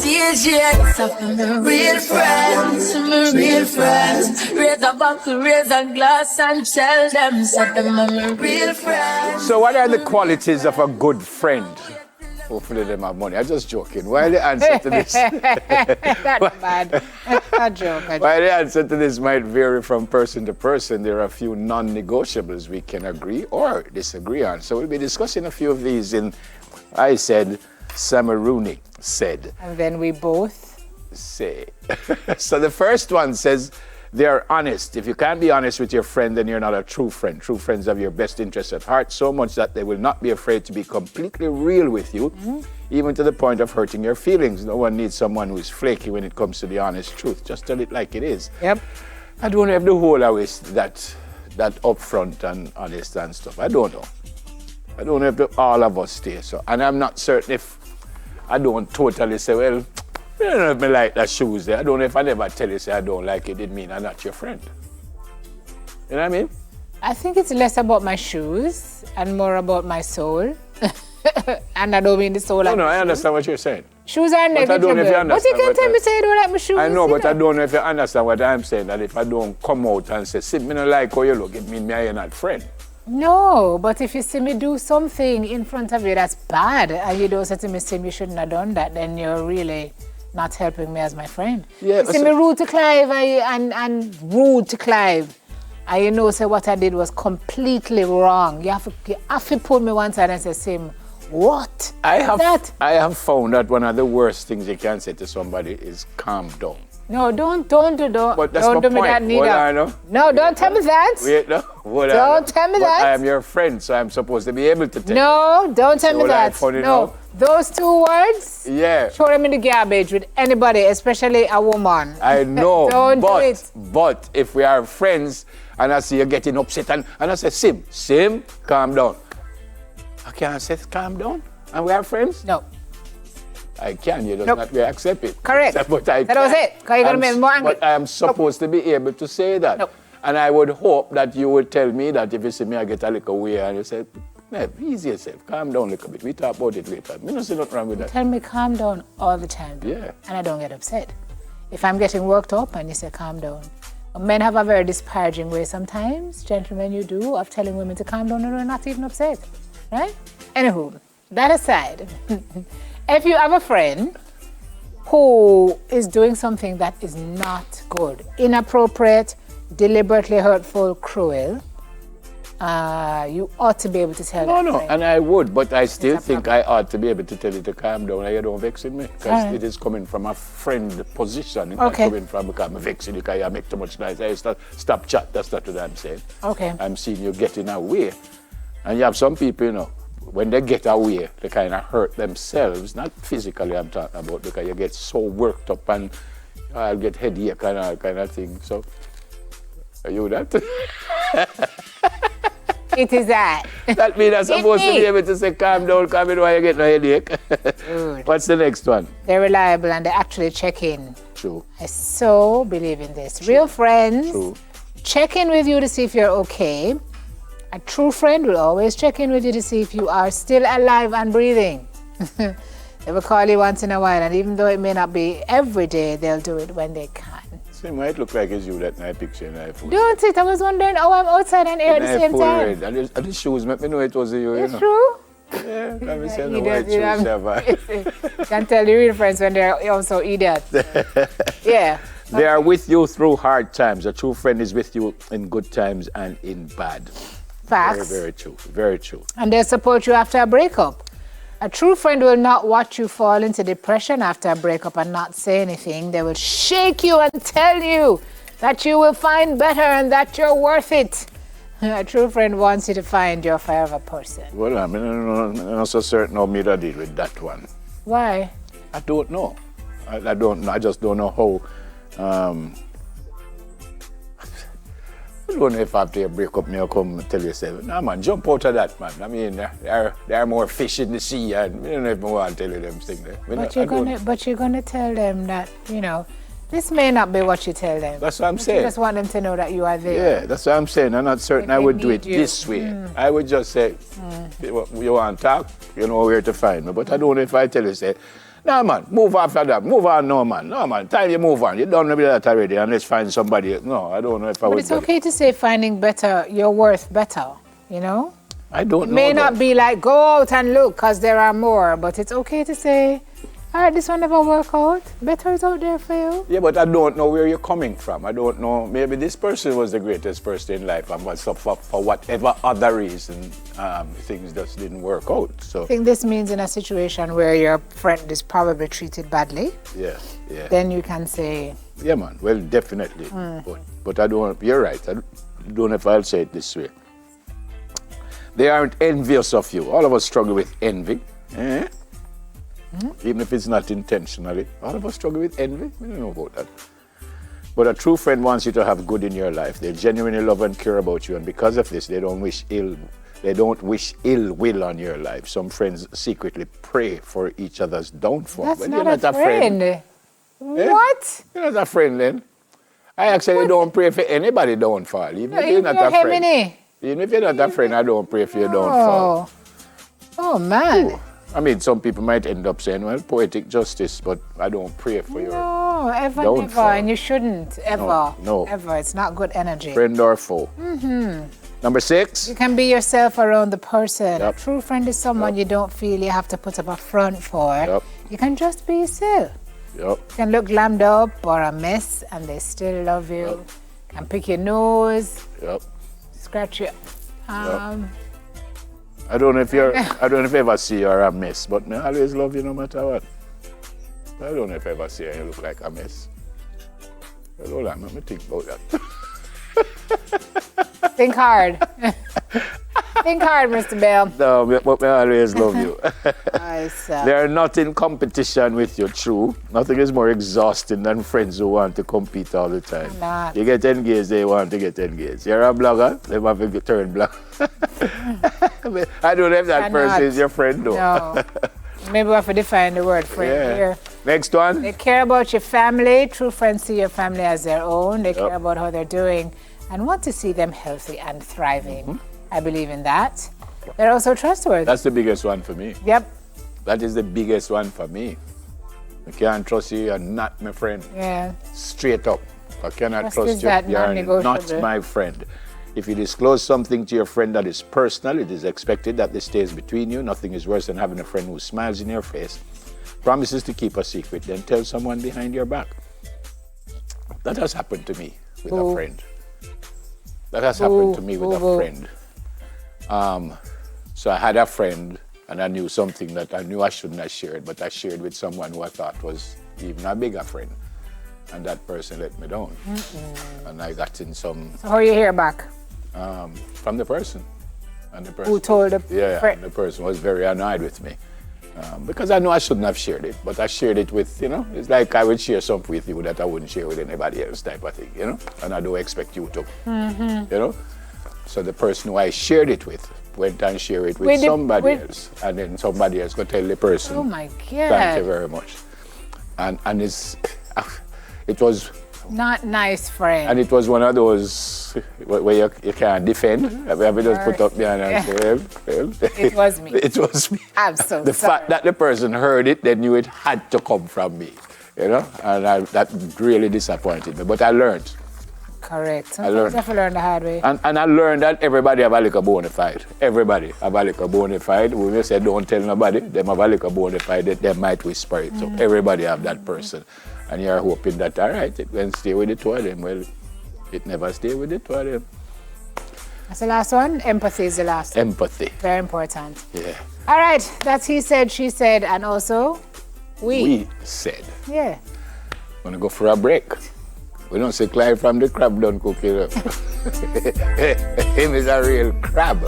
TVJ. So for my real friends, my real friends. Raise a buckle, raise a glass and tell them, so them are my real friends. So what are the qualities of a good friend? Hopefully they have money. I'm just joking. Why the answer to this? That's bad. A joke. While the answer to this might vary from person to person, there are a few non-negotiables we can agree or disagree on. So we'll be discussing a few of these in, I said, Samaruni said. And then we both say. So the first one says, they're honest. If you can't be honest with your friend, then you're not a true friend. True friends have your best interests at heart, so much that they will not be afraid to be completely real with you, even to the point of hurting your feelings. No one needs someone who is flaky when it comes to the honest truth. Just tell it like it is. Yep. I don't have the whole always that upfront and honest and stuff. I don't know. I don't know if all of us stay so. And I'm not certain if I don't totally say, well, I don't know if I like that shoes there. I don't know if I never tell you say I don't like it, it mean I'm not your friend. You know what I mean? I think it's less about my shoes and more about my soul. And I don't mean the soul. No, I understand what you're saying. Shoes are negligible. But I don't know if you understand. But you can tell me say you don't like my shoes. I know, but I don't know if you understand what I'm saying. That if I don't come out and say, "See, me not like how you look," it mean me I ain't not friend. No, but if you see me do something in front of you that's bad, and you don't say to me, Sim, you shouldn't have done that, then you're really not helping me as my friend. Yeah, you see me rude to Clive and rude to Clive, and you know, say what I did was completely wrong. You have to pull me one side and say, Sim, what? I have found that one of the worst things you can say to somebody is calm down. No, don't do that. But that's don't my do point. me that neither. No, don't tell me that. Wait, no. Don't tell me that. I am your friend, so I'm supposed to be able to tell you. No, don't tell me that. No, now? Those two words, yeah, throw them in the garbage with anybody, especially a woman. I know, don't do it. But if we are friends and I see you getting upset and I say, Sim, calm down. I can't say calm down and we are friends? No. I can, you just not accept it. Correct. That was it. Because you're going to make me more angry. But I am supposed to be able to say that. No. And I would hope that you would tell me that if you see me, I get a little weird and you say, no, easy yourself, calm down a little bit. We talk about it later. I don't see nothing wrong with that. You tell me calm down all the time. Yeah. And I don't get upset. If I'm getting worked up and you say calm down. Men have a very disparaging way sometimes, gentlemen, you do, of telling women to calm down and they're not even upset. Right? Anywho, that aside, if you have a friend who is doing something that is not good, inappropriate, deliberately hurtful, cruel, you ought to be able to tell them. No, and I would, but I still think I ought to be able to tell you to calm down and you don't vex me. Because it is coming from a friend position. It's not coming from because I'm vexing you because you make too much noise. I stop chat, that's not what I'm saying. Okay. I'm seeing you getting away. And you have some people, you know, when they get away, they kind of hurt themselves, not physically I'm talking about, because you get so worked up and I'll get headache and all kind of thing. So, are you that? It is that. That means I'm supposed to be able to say, calm down while you get no headache. What's the next one? They're reliable and they actually check in. True. I so believe in this. Real friends check in with you to see if you're okay. A true friend will always check in with you to see if you are still alive and breathing. They will call you once in a while, and even though it may not be every day, they'll do it when they can. So it might look like it's you that night picture in iPhone. Don't it? I was wondering, I'm outside and here at the same time. And the shoes make me know it was you. It's true? Yeah, can we say the white shoes? You can tell the real friends when they're also idiots. Yeah. They are with you through hard times. A true friend is with you in good times and in bad. Facts. Very, very true. Very true. And they support you after a breakup. A true friend will not watch you fall into depression after a breakup and not say anything. They will shake you and tell you that you will find better and that you're worth it. A true friend wants you to find your forever person. Well, I'm not so certain how me to deal with that one. Why? I don't know. I don't know. I just don't know how. I don't know if after you break up, I'll come and tell yourself, nah, man, jump out of that, man. I mean, there are more fish in the sea, and I don't know if I want to tell you them things there. But you're gonna tell them that, you know, this may not be what you tell them. That's what I'm saying. You just want them to know that you are there. Yeah, that's what I'm saying. I'm not certain I would do it this way. I would just say, you want to talk, you know where to find me. But I don't know if I tell you, say, No, man, move after that. Move on, no, man. No, man, time you move on. You done with that already, and let's find somebody. No, I don't know if I would. But it's okay to say finding better, your worth better, you know? I don't know. It may not be like, go out and look, because there are more, but it's okay to say, all right, this one never work out. Better is out there for you. Yeah, but I don't know where you're coming from. I don't know. Maybe this person was the greatest person in life, and for whatever other reason, things just didn't work out. So I think this means in a situation where your friend is probably treated badly. Yeah. Then you can say. Yeah, man. Well, definitely. But I don't. You're right. I don't know if I'll say it this way. They aren't envious of you. All of us struggle with envy. Eh? Even if it's not intentionally. All of us struggle with envy. We don't know about that. But a true friend wants you to have good in your life. They genuinely love and care about you, and because of this, they don't wish ill will on your life. Some friends secretly pray for each other's downfall. That's but not you're not a friend. What? You're not a friend then. I actually don't pray for anybody downfall. Even if you're not a friend. Even if you're not a friend, I don't pray for your downfall. Oh, man. Ooh. I mean, some people might end up saying, well, poetic justice, but I don't pray for your No, ever, downfall. never, and you shouldn't, ever. No. Ever. It's not good energy. Friend or foe. Number 6. You can be yourself around the person. Yep. A true friend is someone you don't feel you have to put up a front for. Yep. You can just be yourself. Yep. You can look glammed up or a mess and they still love you. Yep. Can pick your nose, Yep. scratch your arm. I don't know if you ever see you're a mess, but I always love you no matter what. I don't know if I ever see you look like a mess. Well, hold on, let me think about that. Think hard. Think hard, Mr. Bell. No, but I always love you. Nice. They are not in competition with you, true. Nothing is more exhausting than friends who want to compete all the time. I'm not. You get engaged, they want to get engaged. You're a blogger, they want to turn blogger. I don't know if that person is your friend, though. No. Maybe we have to define the word friend here. Next one. They care about your family. True friends see your family as their own. They care about how they're doing and want to see them healthy and thriving. I believe in that. They're also trustworthy. That's the biggest one for me. Yep. That is the biggest one for me. I can't trust you, you're not my friend. Yeah. Straight up. I cannot trust you, that you're non-negotiable? not my friend. If you disclose something to your friend that is personal, it is expected that this stays between you. Nothing is worse than having a friend who smiles in your face, promises to keep a secret, then tell someone behind your back. That has happened to me with a friend. That has happened to me with a friend. So I had a friend, and I knew something that I knew I shouldn't have shared, but I shared with someone who I thought was even a bigger friend. And that person let me down. And I got in some... So how you hear back? From the person. And the person Who told the friend? The person was very annoyed with me. Because I know I shouldn't have shared it, but I shared it with, it's like I would share something with you that I wouldn't share with anybody else type of thing, and I don't expect you to, So the person who I shared it with went and shared it with somebody else, and then somebody else could tell the person, oh my God, thank you very much. And it was... Not nice, friend. And it was one of those where you can't defend. Have you just put up behind and say, well, it was me. It was me. I'm so the sorry. fact that the person heard it, they knew it had to come from me, and that really disappointed me. But I learned. Correct. I learned. You have to learn the hard way. And I learned that everybody have a little bona fide. Everybody have a little bona fide. When we say don't tell nobody, them have a little bona fide that they might whisper it. So everybody have that person. And you're hoping that, all right, it will stay with the two of them. Well, it never stay with the two of them. That's the last one. Empathy is the last one. Empathy. Very important. Yeah. All right. That's he said, she said, and also we said. Yeah. Want to go for a break? We don't say Clive from the crab don't cook it up. Him is a real crab.